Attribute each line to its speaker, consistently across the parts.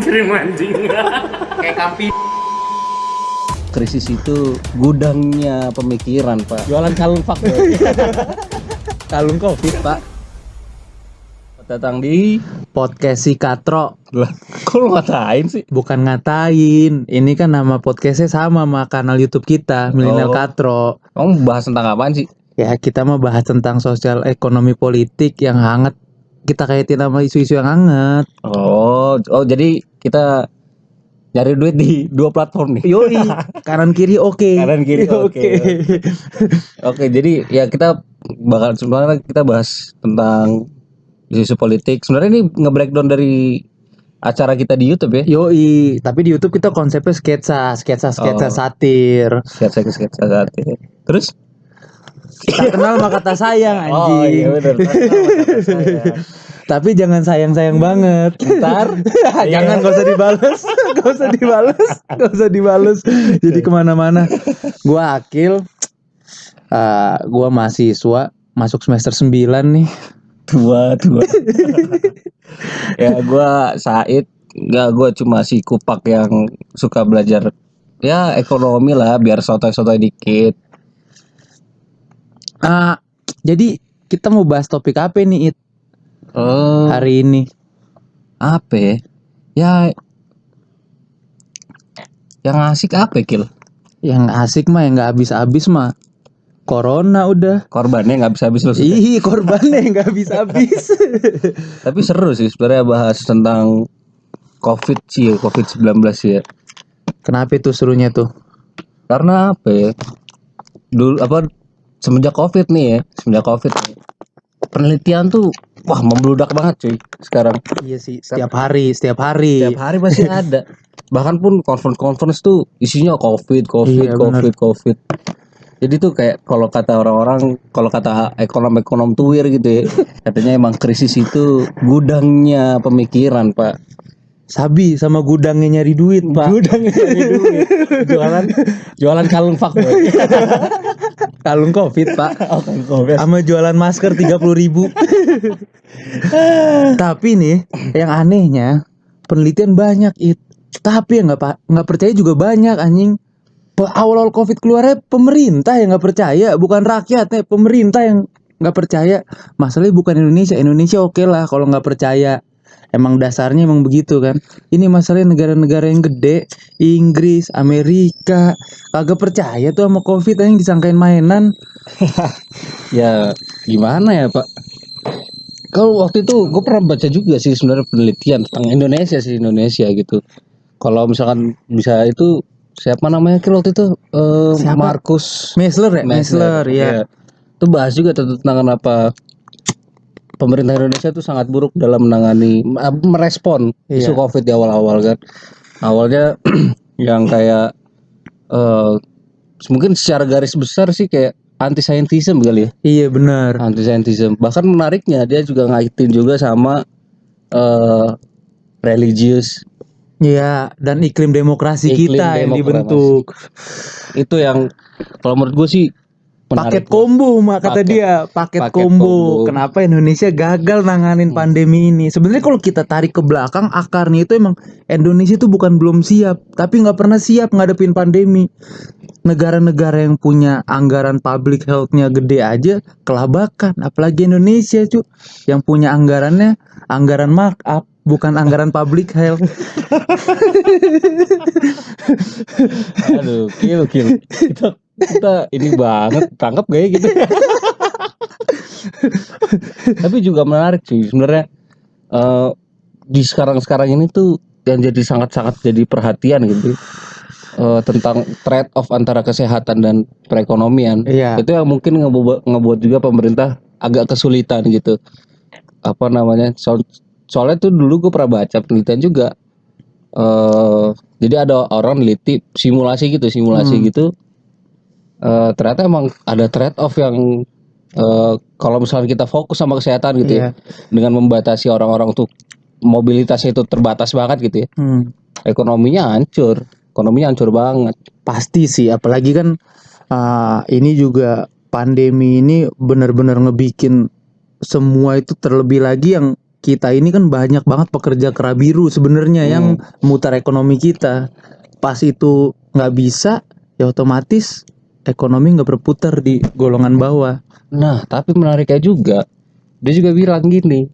Speaker 1: Krim anjing.
Speaker 2: Kayak kampi.
Speaker 3: Krisis itu gudangnya pemikiran, Pak.
Speaker 2: Jualan kalung fuck.
Speaker 3: Kalung Covid, Pak. Datang di
Speaker 2: Podcast si Katro.
Speaker 3: lah. Kok lu ngatain sih?
Speaker 2: Bukan ngatain. Ini kan nama podcastnya sama kanal YouTube kita, Milenial
Speaker 3: Oh.
Speaker 2: Katro.
Speaker 3: Kamu bahas tentang apaan sih?
Speaker 2: Ya kita mau bahas tentang sosial ekonomi politik yang hangat. Kita kaitin sama isu-isu yang hangat.
Speaker 3: Oh, jadi kita nyari duit di dua platform nih.
Speaker 2: Yoi, kanan kiri oke.
Speaker 3: Kanan kiri oke. Oke, jadi ya kita sebenarnya kita bahas tentang isu politik. Sebenarnya ini nge-breakdown dari acara kita di YouTube ya.
Speaker 2: Yoi, tapi di YouTube kita konsepnya sketsa
Speaker 3: Oh.
Speaker 2: satir.
Speaker 3: Sketsa saat ini. Terus?
Speaker 2: Tak kenal maka kata sayang anjing.
Speaker 3: Oh iya benar. Kata saya.
Speaker 2: Tapi jangan sayang-sayang banget.
Speaker 3: Ntar
Speaker 2: Jangan, gak usah dibales. Jadi kemana-mana. Gua Akil, gua mahasiswa masuk semester 9 nih.
Speaker 3: tua. Ya gua Said, enggak, gua cuma si kupak yang suka belajar ya ekonomi lah biar sotoy-sotoy dikit.
Speaker 2: Jadi kita mau bahas topik apa nih hari ini?
Speaker 3: Apa ya? Ya yang asik apa Kil?
Speaker 2: Yang asik mah yang nggak habis-habis mah Corona udah.
Speaker 3: Korbannya nggak habis-habis loh.
Speaker 2: Ih, korbannya nggak habis-habis.
Speaker 3: Tapi seru sih sebenarnya bahas tentang COVID-19 ya.
Speaker 2: Kenapa itu serunya tuh?
Speaker 3: Karena apa ya? Semenjak COVID nih, penelitian tuh wah membludak banget cuy sekarang.
Speaker 2: Iya sih, setiap hari.
Speaker 3: Tiap hari masih ada. Bahkan pun conference tuh isinya COVID.
Speaker 2: Iya,
Speaker 3: Jadi tuh kayak kalau kata orang-orang, kalau kata ekonom tuir gitu ya, katanya emang krisis itu gudangnya pemikiran, Pak.
Speaker 2: Sabi sama gudangnya nyari duit, Pak.
Speaker 3: Gudangnya nyari duit. Jualan kalung fuck boy.
Speaker 2: Kalung Covid, Pak.
Speaker 3: Oh, kalung COVID.
Speaker 2: Sama jualan masker 30.000. Tapi nih, yang anehnya penelitian banyak tapi yang nggak percaya juga banyak anjing. Awal-awal Covid keluarnya pemerintah yang nggak percaya, bukan rakyatnya, pemerintah yang nggak percaya. Masalahnya bukan Indonesia oke lah kalau nggak percaya. Emang dasarnya emang begitu kan. Ini masalahnya negara-negara yang gede, Inggris, Amerika, kagak percaya tuh sama Covid yang disangkain mainan.
Speaker 3: Ya gimana ya Pak? Kalau waktu itu gue pernah baca juga sih sebenarnya penelitian tentang Indonesia gitu. Kalau misalkan bisa itu siapa namanya waktu itu
Speaker 2: Siapa?
Speaker 3: Markus
Speaker 2: Mesler ya.
Speaker 3: Itu bahas juga tentang kenapa pemerintah Indonesia tuh sangat buruk dalam menangani merespon isu
Speaker 2: Iya.
Speaker 3: COVID di awal-awal kan. Awalnya yang kayak mungkin secara garis besar sih kayak anti-scientism kali ya.
Speaker 2: Iya benar.
Speaker 3: Anti-scientism. Bahkan menariknya dia juga ngaitin juga sama religius.
Speaker 2: Iya, dan iklim demokrasi
Speaker 3: Iklim
Speaker 2: kita yang
Speaker 3: demokrasi.
Speaker 2: dibentuk.
Speaker 3: Itu yang kalau menurut gue sih
Speaker 2: Paket
Speaker 3: menarik.
Speaker 2: combo mak kata dia, paket combo. Kenapa Indonesia gagal nanganin pandemi ini? Sebenarnya kalau kita tarik ke belakang akarnya itu emang Indonesia itu bukan belum siap, tapi nggak pernah siap ngadepin pandemi. Negara-negara yang punya anggaran public health-nya gede aja kelabakan, apalagi Indonesia cuy yang punya anggarannya anggaran markup bukan anggaran public health.
Speaker 3: Aduh, kill. Kita ini banget tangkap gak ya gitu. Tapi juga menarik sih sebenarnya di sekarang ini tuh yang jadi sangat jadi perhatian gitu tentang trade off antara kesehatan dan perekonomian.
Speaker 2: Iya.
Speaker 3: Itu yang mungkin ngebuat juga pemerintah agak kesulitan gitu. Apa namanya? Soalnya tuh dulu gue pernah baca penelitian juga. Jadi ada orang neliti simulasi gitu. Ternyata emang ada trade off yang kalau misalnya kita fokus sama kesehatan gitu ya, dengan membatasi orang-orang untuk mobilitasnya itu terbatas banget gitu ya, ekonominya hancur banget.
Speaker 2: Pasti sih, apalagi kan ini juga pandemi ini benar-benar ngebikin semua itu terlebih lagi yang kita ini kan banyak banget pekerja kera biru sebenarnya yang mutar ekonomi kita. Pas itu nggak bisa, ya otomatis ekonomi nggak berputar di golongan bawah.
Speaker 3: Nah, tapi menariknya juga, dia juga bilang gini,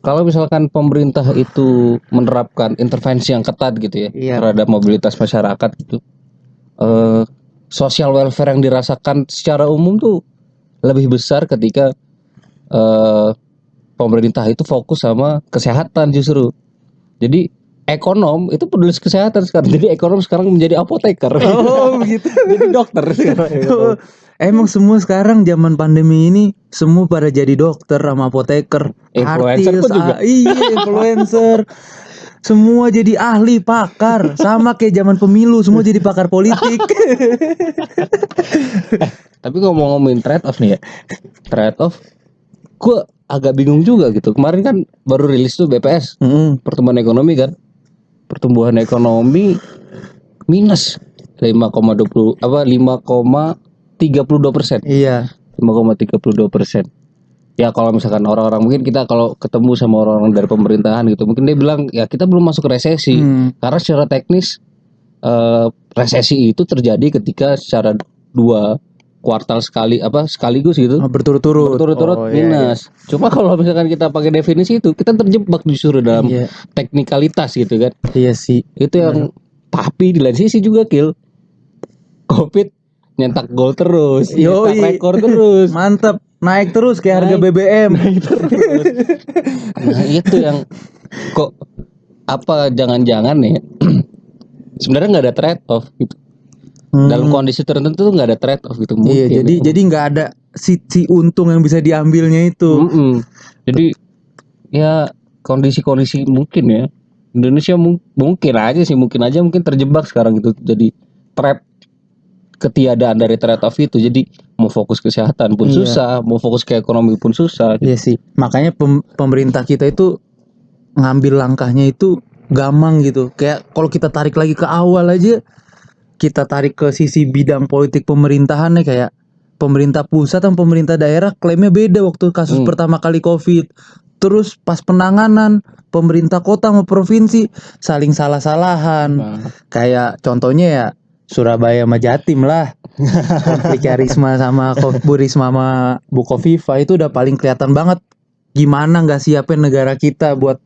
Speaker 3: kalau misalkan pemerintah itu menerapkan intervensi yang ketat gitu ya
Speaker 2: Iya.
Speaker 3: terhadap mobilitas masyarakat itu, social welfare yang dirasakan secara umum tuh lebih besar ketika pemerintah itu fokus sama kesehatan justru. Jadi ekonom itu peduli kesehatan sekarang. Jadi ekonom sekarang menjadi apoteker.
Speaker 2: Oh gitu.
Speaker 3: Jadi dokter sekarang.
Speaker 2: Emang semua sekarang zaman pandemi ini semua pada jadi dokter sama apoteker,
Speaker 3: Influencer
Speaker 2: artis,
Speaker 3: pun juga.
Speaker 2: iya influencer. Semua jadi ahli pakar, sama kayak zaman pemilu semua jadi pakar politik.
Speaker 3: Tapi ngomong-ngomongin trade off nih ya. Trade off gue agak bingung juga gitu. Kemarin kan baru rilis tuh BPS, pertumbuhan ekonomi kan. Pertumbuhan ekonomi minus 5,32%.
Speaker 2: Iya.
Speaker 3: 5,32%. Ya kalau misalkan orang-orang mungkin kita kalau ketemu sama orang-orang dari pemerintahan gitu, mungkin dia bilang ya kita belum masuk resesi karena secara teknis resesi itu terjadi ketika secara 2 kuartal sekaligus gitu
Speaker 2: Berturut-turut. Oh, iya,
Speaker 3: minus. Cuma kalau misalkan kita pakai definisi itu kita terjebak justru dalam
Speaker 2: Iya.
Speaker 3: teknikalitas gitu kan.
Speaker 2: Iya sih.
Speaker 3: Itu yang tapi di lain sisi juga Covid nyentak gol terus, nyentak rekor terus.
Speaker 2: Mantap, naik terus kayak harga BBM.
Speaker 3: Naik terus. Nah, itu yang kok apa jangan-jangan ya sebenarnya nggak ada trade off gitu. Dalam kondisi tertentu tuh nggak ada trade off gitu mungkin.
Speaker 2: Iya, jadi nggak ada si untung yang bisa diambilnya itu.
Speaker 3: Jadi ya kondisi-kondisi mungkin ya Indonesia mungkin aja terjebak sekarang gitu. Jadi trap ketiadaan dari trade off itu. Jadi mau fokus kesehatan pun susah, mau fokus ke ekonomi pun susah.
Speaker 2: Iya sih. Makanya pemerintah kita itu ngambil langkahnya itu gampang gitu. Kayak kalau kita tarik lagi ke awal aja, kita tarik ke sisi bidang politik pemerintahannya kayak pemerintah pusat dan pemerintah daerah klaimnya beda waktu kasus pertama kali Covid. Terus pas penanganan pemerintah kota sama provinsi saling salah-salahan. Kayak contohnya ya Surabaya sama Jatim lah. Konfliknya Risma sama Bu Risma sama Bu Kofifa itu udah paling kelihatan banget gimana nggak siapin negara kita buat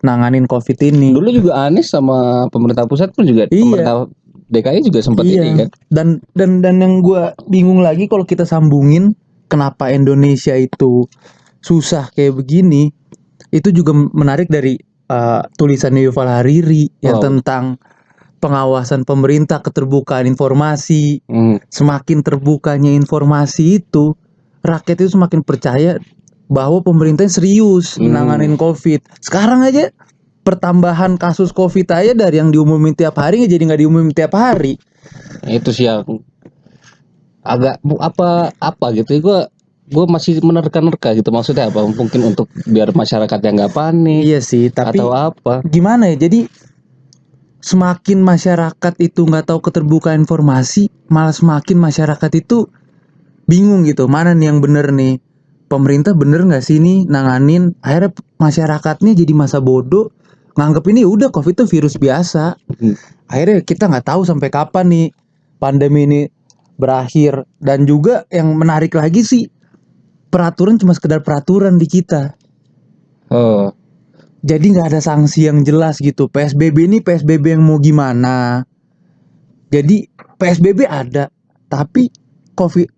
Speaker 2: nanganin Covid ini.
Speaker 3: Dulu juga Anies sama pemerintah pusat pun juga pemerintah DKI juga sempat ini kan.
Speaker 2: Dan yang gue bingung lagi kalau kita sambungin kenapa Indonesia itu susah kayak begini, itu juga menarik dari tulisan Yuval Hariri yang tentang pengawasan pemerintah, keterbukaan informasi. Semakin terbukanya informasi itu, rakyat itu semakin percaya bahwa pemerintah serius menanganin Covid. Sekarang aja pertambahan kasus Covid aja dari yang diumumin tiap hari jadi nggak diumumin tiap hari.
Speaker 3: Itu sih yang agak apa gitu. Gue masih menerka-nerka gitu, maksudnya apa? Mungkin untuk biar masyarakat yang nggak panik.
Speaker 2: Iya sih, tapi
Speaker 3: atau apa?
Speaker 2: Gimana ya? Jadi semakin masyarakat itu nggak tahu keterbukaan informasi, malah semakin masyarakat itu bingung gitu. Mana nih yang bener nih? Pemerintah bener nggak sih nih nanganin? Akhirnya masyarakatnya jadi masa bodoh. Nganggep ini udah Covid itu virus biasa. Akhirnya kita nggak tahu sampai kapan nih pandemi ini berakhir. Dan juga yang menarik lagi sih, peraturan cuma sekedar peraturan di kita. Jadi nggak ada sanksi yang jelas gitu. PSBB ini PSBB yang mau gimana? Jadi PSBB ada, tapi Covid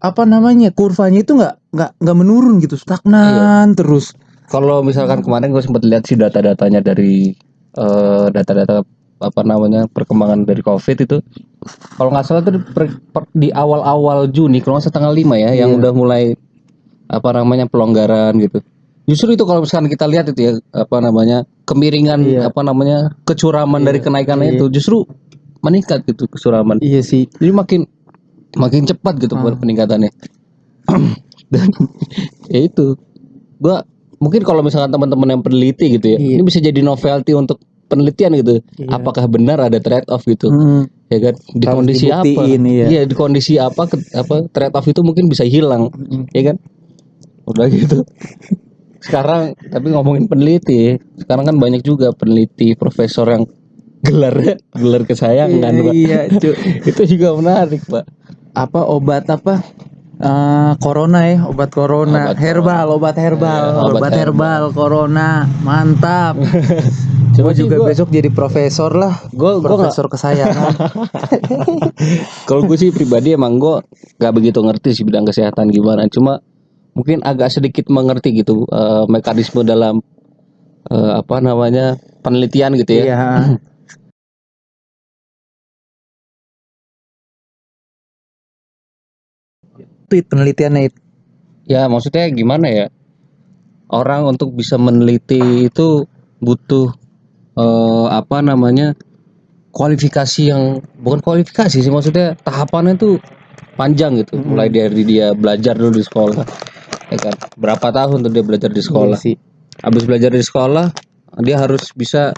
Speaker 2: kurvanya itu nggak menurun gitu, stagnan terus.
Speaker 3: Kalau misalkan kemarin gue sempat lihat sih data-datanya dari data-data perkembangan dari Covid itu, kalau nggak salah tuh di awal-awal Juni, kalau nggak salah tanggal 5 ya, yang udah mulai pelonggaran gitu. Justru itu kalau misalkan kita lihat itu ya kemiringan kecuraman dari kenaikannya itu justru meningkat gitu kecuraman.
Speaker 2: Iya sih.
Speaker 3: Jadi makin cepat gitu peningkatannya. Dan ya itu gua mungkin kalau misalkan teman-teman yang peneliti gitu ya, ini bisa jadi novelty untuk penelitian gitu. Apakah benar ada trade off gitu? Ya kan, di
Speaker 2: harus
Speaker 3: kondisi apa? Iya, di kondisi apa trade off itu mungkin bisa hilang. Ya kan? Udah gitu. Sekarang tapi ngomongin peneliti, sekarang kan banyak juga peneliti profesor yang gelar kesayangan, Pak.
Speaker 2: Iya, Cuk.
Speaker 3: Itu juga menarik, Pak.
Speaker 2: Apa obat apa? Corona ya, obat corona,
Speaker 3: Obat
Speaker 2: herbal, obat herbal,
Speaker 3: Iya, obat
Speaker 2: obat herbal, corona, mantap.
Speaker 3: Cuma
Speaker 2: Gue
Speaker 3: sih
Speaker 2: juga besok jadi profesor lah,
Speaker 3: gua
Speaker 2: profesor kesayangan.
Speaker 3: kalau gue sih pribadi emang gue gak begitu ngerti sih bidang kesehatan gimana. Cuma mungkin agak sedikit mengerti gitu mekanisme dalam apa namanya penelitian gitu ya.
Speaker 2: Iya, tweet penelitiannya itu.
Speaker 3: Ya maksudnya gimana ya? Orang untuk bisa meneliti itu butuh apa namanya kualifikasi yang bukan kualifikasi sih, maksudnya tahapannya tuh panjang gitu. Mulai dari dia belajar dulu di sekolah, ya kan? Berapa tahun tuh dia belajar di
Speaker 2: Iya
Speaker 3: sekolah.
Speaker 2: sih.
Speaker 3: Habis belajar di sekolah, dia harus bisa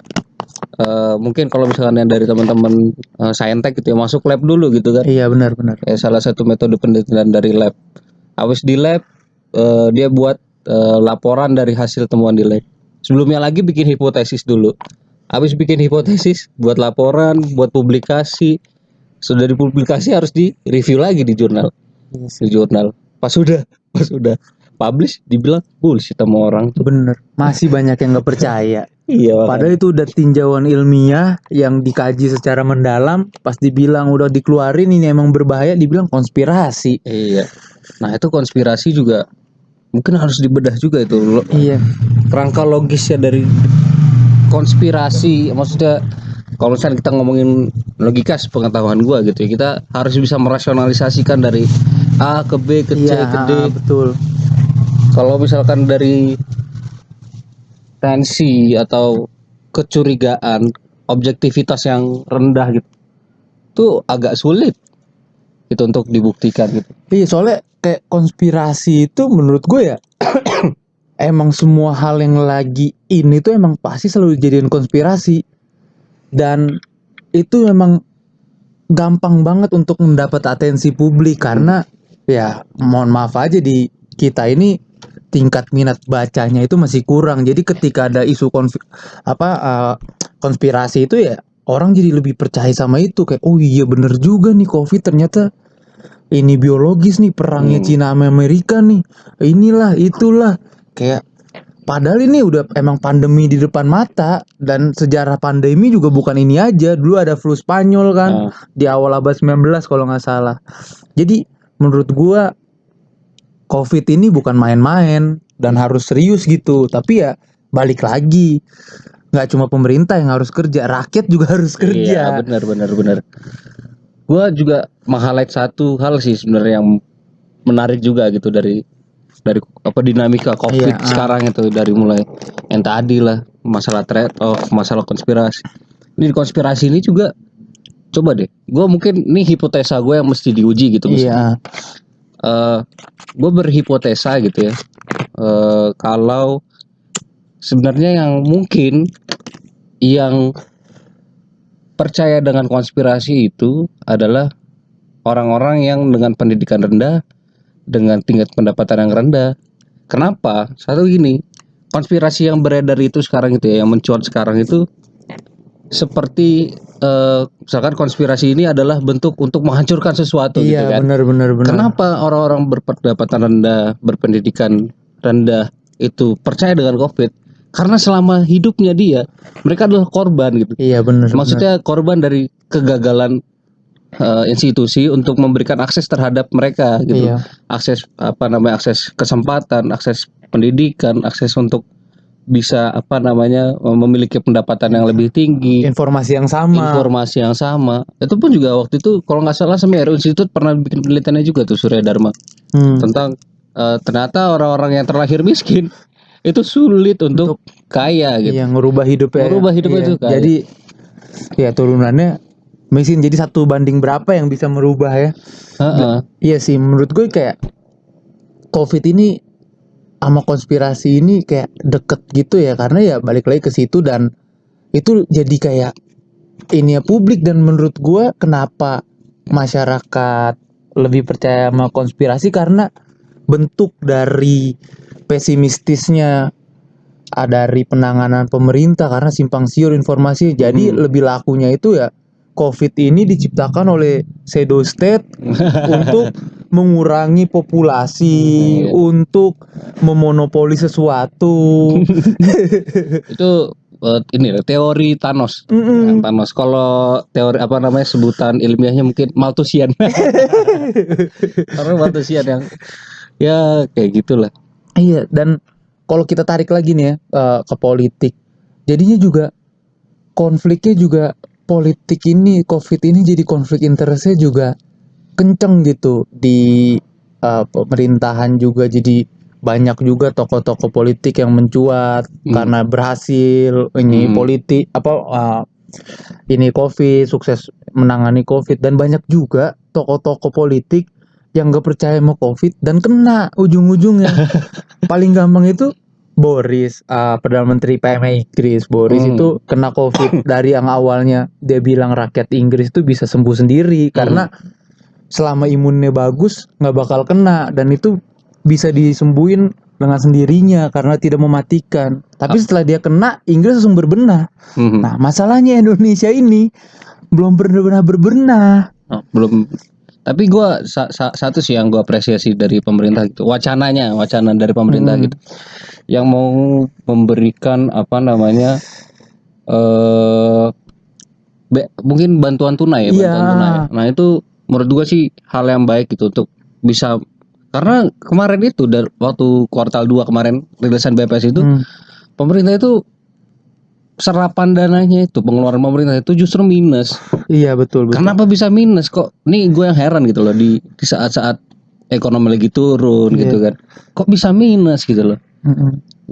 Speaker 3: mungkin kalau misalkan yang dari teman-teman saintek gitu ya masuk lab dulu gitu kan.
Speaker 2: Iya benar-benar.
Speaker 3: Salah satu metode penelitian dari lab. Habis di lab dia buat laporan dari hasil temuan di lab. Sebelumnya lagi bikin hipotesis dulu. Habis bikin hipotesis, buat laporan, buat publikasi. Sudah dipublikasi harus di review lagi di jurnal.
Speaker 2: Iya sih.
Speaker 3: Di jurnal. Pas sudah publish dibilang bullshit sama orang tuh.
Speaker 2: Bener. Masih banyak yang nggak percaya.
Speaker 3: Iya.
Speaker 2: Padahal itu udah tinjauan ilmiah yang dikaji secara mendalam. Pas dibilang udah dikeluarin ini emang berbahaya, dibilang konspirasi.
Speaker 3: Iya. Nah itu konspirasi juga mungkin harus dibedah juga itu.
Speaker 2: Iya.
Speaker 3: Kerangka logisnya dari konspirasi, maksudnya kalau misalnya kita ngomongin logika sepengetahuan gua gitu ya, kita harus bisa merasionalisasikan dari A ke B ke C
Speaker 2: Iya,
Speaker 3: ke D.
Speaker 2: betul.
Speaker 3: Kalau misalkan dari tensi atau kecurigaan, objektivitas yang rendah gitu, itu agak sulit itu untuk dibuktikan gitu.
Speaker 2: Iya, soalnya kayak konspirasi itu menurut gue ya emang semua hal yang lagi ini tuh emang pasti selalu dijadiin konspirasi. Dan itu memang gampang banget untuk mendapat atensi publik karena ya mohon maaf aja di kita ini tingkat minat bacanya itu masih kurang. Jadi ketika ada isu konspirasi itu ya orang jadi lebih percaya sama itu, kayak oh iya bener juga nih COVID ternyata ini biologis nih, perangnya Cina sama Amerika nih, inilah itulah, kayak padahal ini udah emang pandemi di depan mata. Dan sejarah pandemi juga bukan ini aja, dulu ada flu Spanyol kan di awal abad 19 kalau nggak salah. Jadi menurut gua COVID ini bukan main-main dan harus serius gitu. Tapi ya balik lagi, nggak cuma pemerintah yang harus kerja, rakyat juga harus kerja.
Speaker 3: Iya benar. Gua juga meng-highlight satu hal sih sebenarnya yang menarik juga gitu dari apa dinamika COVID sekarang itu, dari mulai yang tadi lah masalah trade off, masalah konspirasi. Ini konspirasi ini juga coba deh, gue mungkin ini hipotesa gue yang mesti diuji gitu.
Speaker 2: Iya.
Speaker 3: Gue berhipotesa gitu ya, kalau sebenarnya yang mungkin yang percaya dengan konspirasi itu adalah orang-orang yang dengan pendidikan rendah, dengan tingkat pendapatan yang rendah. Kenapa? Satu gini, konspirasi yang beredar itu sekarang itu ya, yang mencuat sekarang itu seperti misalkan konspirasi ini adalah bentuk untuk menghancurkan sesuatu gitu
Speaker 2: Iya,
Speaker 3: kan.
Speaker 2: benar.
Speaker 3: Kenapa orang-orang berpendapatan rendah, berpendidikan rendah itu percaya dengan COVID? Karena selama hidupnya dia, mereka adalah korban gitu.
Speaker 2: Iya, benar.
Speaker 3: Maksudnya korban dari kegagalan institusi untuk memberikan akses terhadap mereka gitu.
Speaker 2: Iya.
Speaker 3: Akses akses kesempatan, akses pendidikan, akses untuk bisa memiliki pendapatan yang lebih tinggi,
Speaker 2: Informasi yang sama.
Speaker 3: Itu pun juga waktu itu kalau nggak salah Semeru Institute pernah bikin penelitiannya juga tuh, Surya Dharma, tentang ternyata orang-orang yang terlahir miskin itu sulit untuk kaya gitu.
Speaker 2: Yang ngerubah hidupnya.
Speaker 3: Itu kaya.
Speaker 2: Jadi ya turunannya mesin jadi 1 banding berapa yang bisa merubah ya. Iya sih, menurut gue kayak COVID ini sama konspirasi ini kayak deket gitu ya, karena ya balik lagi ke situ. Dan itu jadi kayak ini ya publik. Dan menurut gue kenapa masyarakat lebih percaya sama konspirasi, karena bentuk dari pesimistisnya dari penanganan pemerintah karena simpang siur informasi. Jadi lebih lakunya itu ya COVID ini diciptakan oleh pseudo state untuk mengurangi populasi, untuk memonopoli sesuatu.
Speaker 3: Itu ini teori Thanos. Nah, Thanos. Kalau teori apa namanya sebutan ilmiahnya mungkin Malthusian. Karena Malthusian yang ya kayak gitulah.
Speaker 2: Iya, dan kalau kita tarik lagi nih ya ke politik, jadinya juga konfliknya juga politik ini, COVID ini jadi konflik interestnya juga kenceng gitu di pemerintahan juga. Jadi banyak juga tokoh-tokoh politik yang mencuat karena berhasil ini politik ini COVID, sukses menangani COVID, dan banyak juga tokoh-tokoh politik yang gak percaya sama COVID dan kena ujung-ujungnya. Paling gampang itu Boris, Perdana Menteri PMI Inggris. Boris itu kena COVID dari yang awalnya dia bilang rakyat Inggris itu bisa sembuh sendiri karena selama imunnya bagus nggak bakal kena, dan itu bisa disembuhin dengan sendirinya karena tidak mematikan. Tapi setelah dia kena, Inggris langsung berbenah. Nah, masalahnya Indonesia ini belum benar-benar berbenah.
Speaker 3: Belum. Tapi gue satu sih yang gue apresiasi dari pemerintah gitu, wacana dari pemerintah gitu, yang mau memberikan apa namanya mungkin bantuan tunai ya, bantuan tunai. Nah itu menurut gue sih hal yang baik gitu untuk bisa, karena kemarin itu waktu kuartal 2 kemarin rilisan BPS itu pemerintah itu serapan dananya itu, pengeluaran pemerintah itu justru minus.
Speaker 2: Iya betul.
Speaker 3: Kenapa bisa minus kok? Nih gue yang heran gitu loh, di saat-saat ekonomi lagi turun gitu kan, kok bisa minus gitu loh.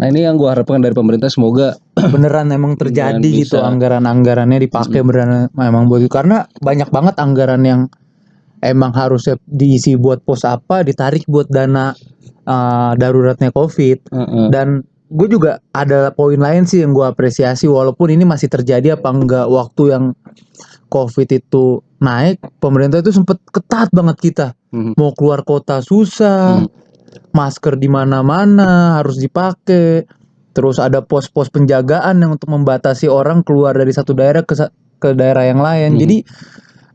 Speaker 3: Nah ini yang gue harapkan dari pemerintah, semoga
Speaker 2: beneran emang terjadi gitu, anggarannya dipakai beneran memang buat itu. Karena banyak banget anggaran yang emang harusnya diisi buat pos apa, ditarik buat dana daruratnya COVID. Dan gue juga ada poin lain sih yang gue apresiasi, walaupun ini masih terjadi apa enggak, waktu yang COVID itu naik, pemerintah itu sempet ketat banget kita. Mau keluar kota susah, masker di mana-mana harus dipakai. Terus ada pos-pos penjagaan yang untuk membatasi orang keluar dari satu daerah ke daerah yang lain. Jadi,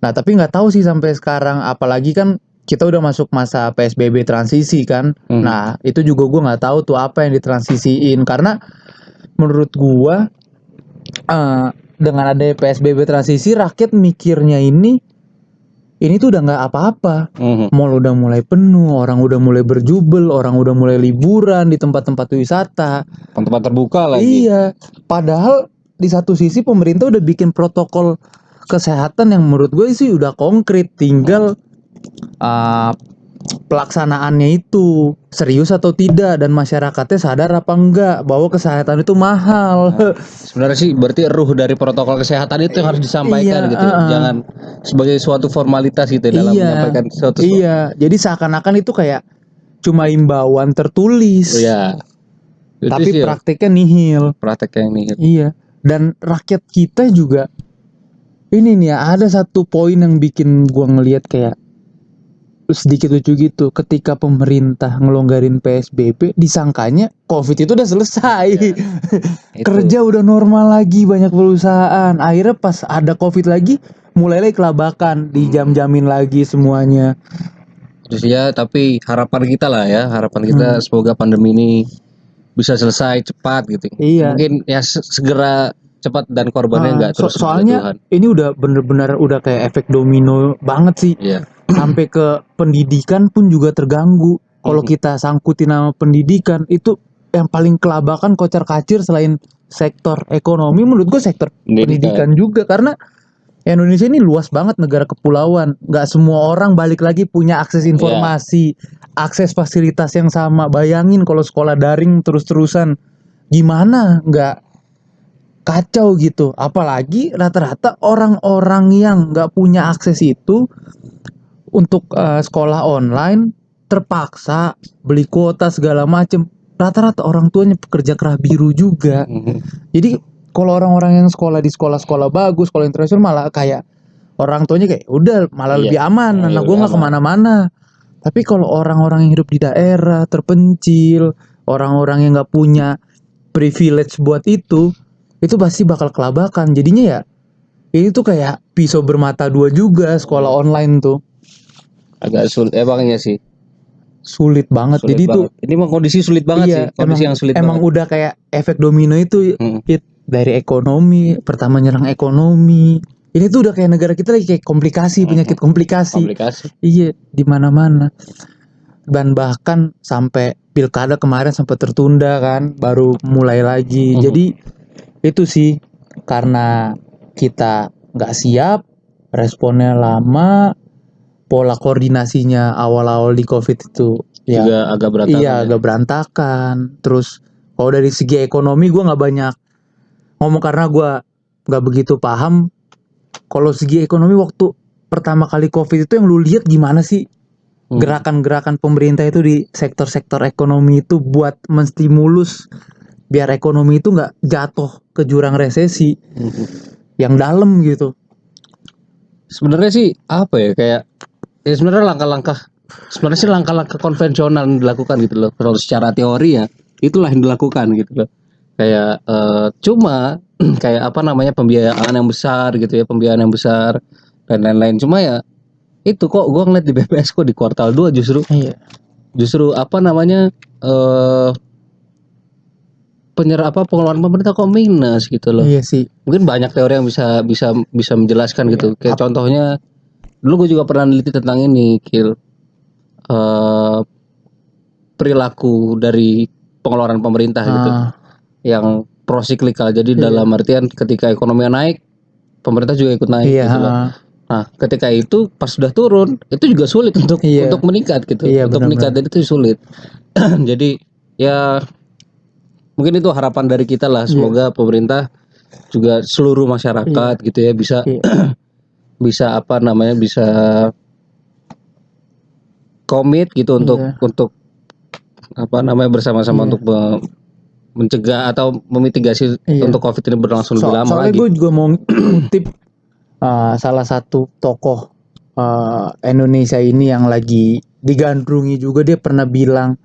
Speaker 2: nah tapi nggak tahu sih sampai sekarang, apalagi kan kita udah masuk masa PSBB transisi kan. Nah itu juga gue nggak tahu tuh apa yang ditransisiin, karena menurut gue dengan adanya PSBB transisi, rakyat mikirnya ini tuh udah nggak apa-apa. Mall udah mulai penuh, orang udah mulai berjubel, orang udah mulai liburan di tempat-tempat wisata,
Speaker 3: tempat terbuka lagi.
Speaker 2: Iya, padahal di satu sisi pemerintah udah bikin protokol kesehatan yang menurut gue sih udah konkret, tinggal pelaksanaannya itu serius atau tidak, dan masyarakatnya sadar apa enggak bahwa kesehatan itu mahal.
Speaker 3: Sebenarnya sih berarti ruh dari protokol kesehatan itu yang harus disampaikan gitu, jangan sebagai suatu formalitas gitu dalam menyampaikan suatu.
Speaker 2: Iya, jadi seakan-akan itu kayak cuma imbauan tertulis.
Speaker 3: Iya.
Speaker 2: Tapi prakteknya nihil. Iya. Dan rakyat kita juga ini nih ya, ada satu poin yang bikin gua ngelihat kayak sedikit lucu gitu. Ketika pemerintah ngelonggarin PSBB, disangkanya COVID itu udah selesai. Kerja udah normal lagi banyak perusahaan. Akhirnya pas ada COVID lagi, mulailah kelabakan, dijam-jamin lagi semuanya.
Speaker 3: Terus ya, tapi harapan kita lah ya, semoga pandemi ini bisa selesai cepat gitu.
Speaker 2: Iya.
Speaker 3: Mungkin ya segera cepat dan korbannya nggak terus.
Speaker 2: Soalnya ini udah bener-bener udah kayak efek domino banget sih.
Speaker 3: Iya.
Speaker 2: Sampai ke pendidikan pun juga terganggu. Kalau kita sangkutin nama pendidikan, itu yang paling kelabakan kocar-kacir selain sektor ekonomi, menurut gue sektor pendidikan juga. Karena Indonesia ini luas banget, negara kepulauan. Gak semua orang balik lagi punya akses informasi, akses fasilitas yang sama. Bayangin kalau sekolah daring terus-terusan, gimana? Gak kacau gitu. Apalagi rata-rata orang-orang yang gak punya akses itu untuk sekolah online terpaksa beli kuota segala macem. Rata-rata orang tuanya pekerja kerah biru juga. Jadi kalau orang-orang yang sekolah di sekolah-sekolah bagus, sekolah internasional, malah kayak orang tuanya kayak udah malah lebih aman, anak gue nggak kemana-mana. Tapi kalau orang-orang yang hidup di daerah terpencil, orang-orang yang nggak punya privilege buat itu pasti bakal kelabakan. Jadinya ya ini tuh kayak pisau bermata dua juga sekolah online tuh.
Speaker 3: Agak sulit emangnya sih.
Speaker 2: Sulit banget.
Speaker 3: Sulit
Speaker 2: Jadi
Speaker 3: banget. Ini emang kondisi sulit banget sih. Kondisi yang sulit
Speaker 2: emang
Speaker 3: banget.
Speaker 2: udah kayak efek domino itu dari ekonomi, pertama nyerang ekonomi. Ini tuh udah kayak negara kita lagi kayak komplikasi, penyakit komplikasi. Iya, di mana-mana. Dan bahkan sampai pilkada kemarin sempat tertunda kan, baru mulai lagi. Jadi itu sih karena kita nggak siap, responnya lama, pola koordinasinya awal-awal di COVID itu ya
Speaker 3: juga agak berantakan.
Speaker 2: Iya, agak berantakan. Terus kalau dari segi ekonomi gue nggak banyak ngomong karena gue nggak begitu paham. Kalau segi ekonomi waktu pertama kali COVID itu yang lu lihat gimana sih gerakan-gerakan pemerintah itu di sektor-sektor ekonomi itu buat menstimulus biar ekonomi itu nggak jatuh ke jurang resesi yang dalam gitu.
Speaker 3: Sebenarnya sih apa ya kayak ya sebenarnya langkah-langkah konvensional yang dilakukan gitu loh. Kalau secara teori ya itulah yang dilakukan gitu loh. Kayak cuma kayak apa namanya pembiayaan yang besar gitu ya, pembiayaan yang besar dan lain-lain. Cuma ya itu kok gue ngeliat di BPS kok di kuartal 2 justru apa namanya pengeluaran pemerintah kok minus gitu loh.
Speaker 2: Iya sih.
Speaker 3: Mungkin banyak teori yang bisa menjelaskan gitu. Kayak contohnya dulu gue juga pernah neliti tentang ini perilaku dari pengeluaran pemerintah gitu yang prosiklikal. Jadi dalam artian ketika ekonomi naik pemerintah juga ikut naik gitu loh. Nah, ketika itu pas sudah turun, itu juga sulit untuk meningkat gitu. Untuk meningkat dan itu sulit. Jadi ya mungkin itu harapan dari kita lah. Semoga pemerintah juga seluruh masyarakat gitu ya bisa bisa apa namanya bisa komit gitu untuk apa namanya bersama-sama untuk mencegah atau memitigasi untuk COVID ini berlangsung lebih lama lagi.
Speaker 2: Soalnya gue juga mau ngutip salah satu tokoh Indonesia ini yang lagi digandrungi juga, dia pernah bilang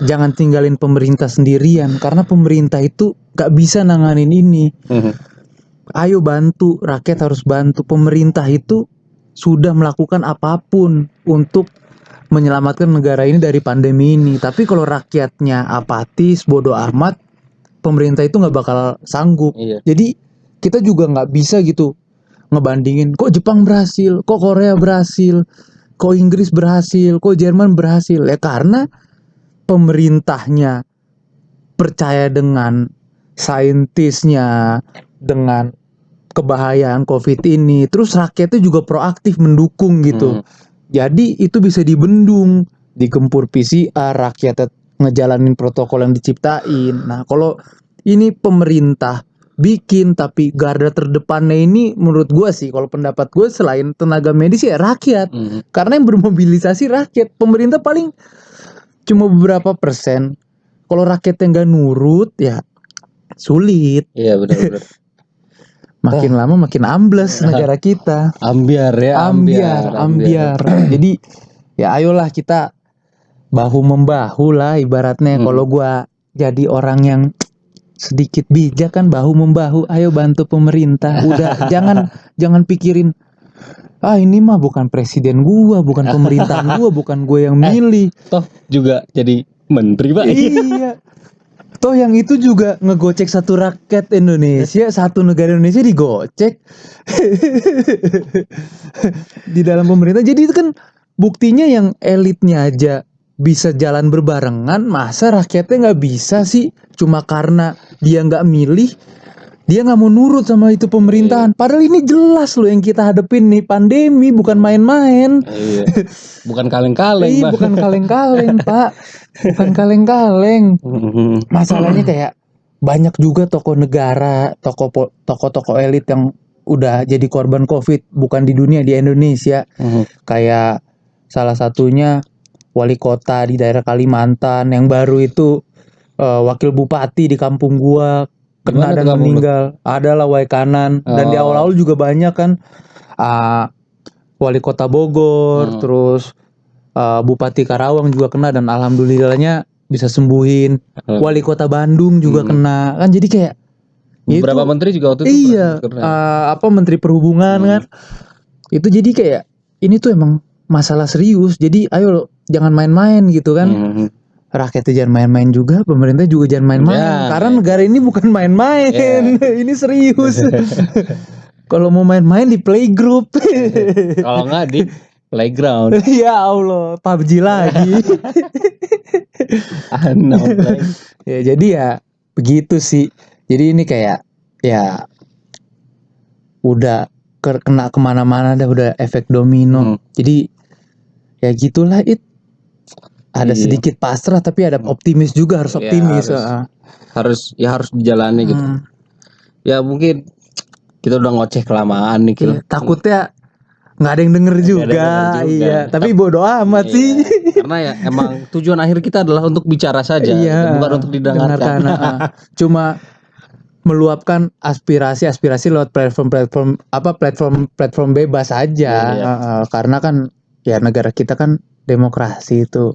Speaker 2: jangan tinggalin pemerintah sendirian karena pemerintah itu gak bisa nanganin ini. Ayo bantu, rakyat harus bantu. Pemerintah itu sudah melakukan apapun untuk menyelamatkan negara ini dari pandemi ini. Tapi kalau rakyatnya apatis, bodoh amat, pemerintah itu gak bakal sanggup. Jadi kita juga gak bisa gitu ngebandingin kok Jepang berhasil, kok Korea berhasil, kok Inggris berhasil, kok Jerman berhasil. Ya karena pemerintahnya percaya dengan saintisnya, dengan kebahayaan COVID ini. Terus rakyatnya juga proaktif mendukung gitu. Jadi itu bisa dibendung, digempur PCR, rakyatnya ngejalanin protokol yang diciptain. Nah kalau ini pemerintah bikin tapi garda terdepannya ini menurut gue sih, kalau pendapat gue selain tenaga medis ya rakyat. Karena yang bermobilisasi rakyat. Pemerintah paling cuma beberapa persen. Kalau rakyatnya nggak nurut ya sulit.
Speaker 3: Iya benar-benar.
Speaker 2: Makin lama makin ambles negara kita.
Speaker 3: Ambiar.
Speaker 2: Jadi ya ayolah kita bahu membahu lah ibaratnya. Kalau gue jadi orang yang sedikit bijak kan, bahu membahu, ayo bantu pemerintah. Udah jangan pikirin ini mah bukan presiden gua, bukan pemerintahan gua, bukan gue yang milih.
Speaker 3: Toh juga jadi menteri Pak.
Speaker 2: Iya. Toh yang itu juga ngegocek satu rakyat Indonesia, satu negara Indonesia digocek di dalam pemerintah. Jadi itu kan buktinya yang elitnya aja bisa jalan berbarengan, masa rakyatnya nggak bisa sih? Cuma karena dia nggak milih, dia nggak mau nurut sama itu pemerintahan. Padahal ini jelas loh yang kita hadepin nih, pandemi, bukan main-main.
Speaker 3: Bukan kaleng-kaleng.
Speaker 2: Bukan kaleng-kaleng Pak, bukan kaleng-kaleng. Masalahnya kayak banyak juga tokoh negara, tokoh elit yang udah jadi korban COVID, bukan di dunia, di Indonesia. Kayak salah satunya wali kota di daerah Kalimantan yang baru itu, wakil bupati di kampung gua kena dan meninggal. Adalah Waikanan. Dan di awal-awal juga banyak kan wali kota Bogor, terus Bupati Karawang juga kena, dan alhamdulillahnya bisa sembuhin. Wali kota Bandung juga kena kan, jadi kayak
Speaker 3: beberapa menteri juga waktu itu
Speaker 2: iya,
Speaker 3: kena.
Speaker 2: Menteri Perhubungan kan. Itu jadi kayak ini tuh emang masalah serius. Jadi ayo lo, jangan main-main gitu kan. Rakyatnya jangan main-main juga, pemerintah juga jangan main-main.
Speaker 3: Ya,
Speaker 2: Karena negara ini bukan main-main. Ini serius. Kalau mau main-main di playgroup.
Speaker 3: Kalau nggak di playground.
Speaker 2: Ya Allah, PUBG lagi. Ya jadi ya begitu sih. Jadi ini kayak ya udah kena kemana-mana dah, udah efek domino. Jadi ya gitulah ada sedikit pasrah tapi ada optimis juga, harus optimis.
Speaker 3: Harus dijalani gitu. Ya mungkin kita udah ngoceh kelamaan nih.
Speaker 2: Takutnya nggak ada yang denger juga. Iya, tapi bodo amat sih.
Speaker 3: Karena ya emang tujuan akhir kita adalah untuk bicara saja, bukan untuk didengarkan.
Speaker 2: Cuma meluapkan aspirasi lewat platform bebas aja. Karena kan ya negara kita kan demokrasi itu.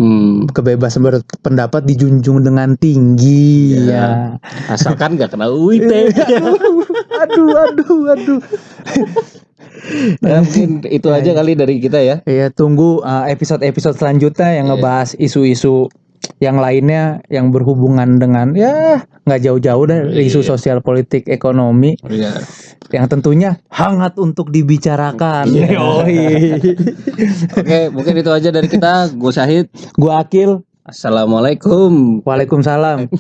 Speaker 2: Kebebasan berpendapat dijunjung dengan tinggi. Ya.
Speaker 3: Asalkan gak kena UIT.
Speaker 2: Aduh.
Speaker 3: Nah, mungkin itu aja kali dari kita ya.
Speaker 2: Iya, tunggu episode selanjutnya yang ngebahas isu-isu yang lainnya yang berhubungan dengan ya nggak jauh-jauh dari isu sosial, politik, ekonomi. Yang tentunya hangat untuk dibicarakan.
Speaker 3: Oke, mungkin itu aja dari kita. Gue Syahid,
Speaker 2: gue Akil.
Speaker 3: Assalamualaikum.
Speaker 2: Waalaikumsalam.